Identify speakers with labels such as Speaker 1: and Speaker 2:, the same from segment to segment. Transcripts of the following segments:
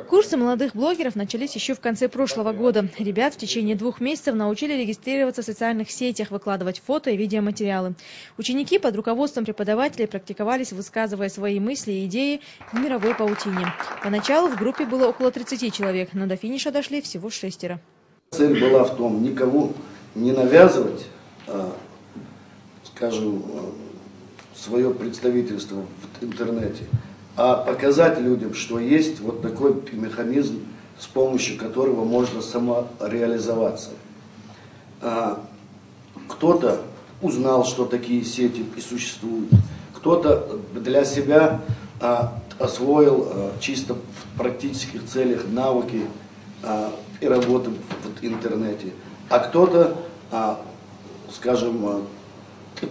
Speaker 1: Курсы молодых блогеров начались еще в конце прошлого года. Ребят в течение 2 месяцев научили регистрироваться в социальных сетях, выкладывать фото и видеоматериалы. Ученики под руководством преподавателей практиковались, высказывая свои мысли и идеи в мировой паутине. Поначалу в группе было около 30 человек, но до финиша дошли всего 6.
Speaker 2: Цель была в том, никому не навязывать, скажем, свое представительство в интернете, а показать людям, что есть вот такой механизм, с помощью которого можно самореализоваться. Кто-то узнал, что такие сети и существуют, кто-то для себя освоил чисто в практических целях навыки и работы в интернете, а кто-то, скажем,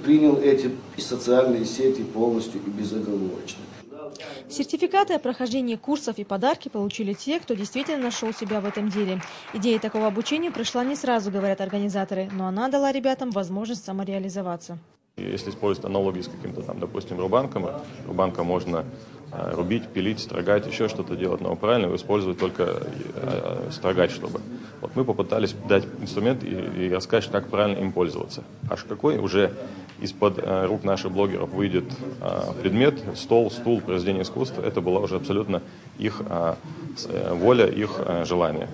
Speaker 2: принял эти социальные сети полностью и безоговорочно.
Speaker 1: Сертификаты о прохождении курсов и подарки получили те, кто действительно нашел себя в этом деле. Идея такого обучения пришла не сразу, говорят организаторы, но она дала ребятам возможность самореализоваться.
Speaker 3: Если использовать аналогии с каким-то там, допустим, рубанком можно рубить, пилить, строгать, еще что-то делать, но правильно его использовать только строгать, чтобы. Вот мы попытались дать инструмент и рассказать, как правильно им пользоваться. Аж какой уже из-под рук наших блогеров выйдет предмет, стол, стул, произведение искусства, это была уже абсолютно их воля, их желание.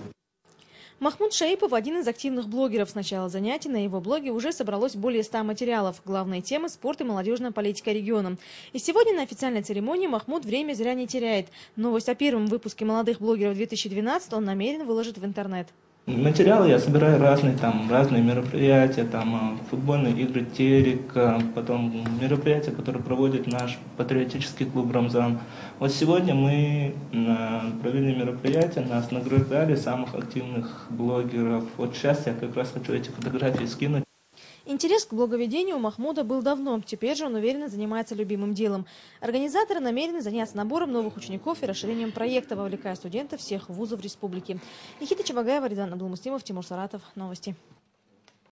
Speaker 1: Махмуд Шаипов – один из активных блогеров. С начала занятий на его блоге уже собралось более 100 материалов. Главные темы – спорт и молодежная политика региона. И сегодня на официальной церемонии Махмуд время зря не теряет. Новость о первом выпуске молодых блогеров 2012 он намерен выложить в интернет.
Speaker 4: Материалы я собираю разные мероприятия, футбольные игры, терек, потом мероприятия, которые проводит наш патриотический клуб «Рамзан». Вот сегодня мы провели мероприятие, нас награждали самых активных блогеров. Вот сейчас я как раз хочу эти фотографии скинуть.
Speaker 1: Интерес к блоговедению у Махмуда был давно, теперь же он уверенно занимается любимым делом. Организаторы намерены заняться набором новых учеников и расширением проекта, вовлекая студентов всех вузов республики. Никита Чабагаева, Ридан Аблмуслимов, Тимур Саратов. Новости.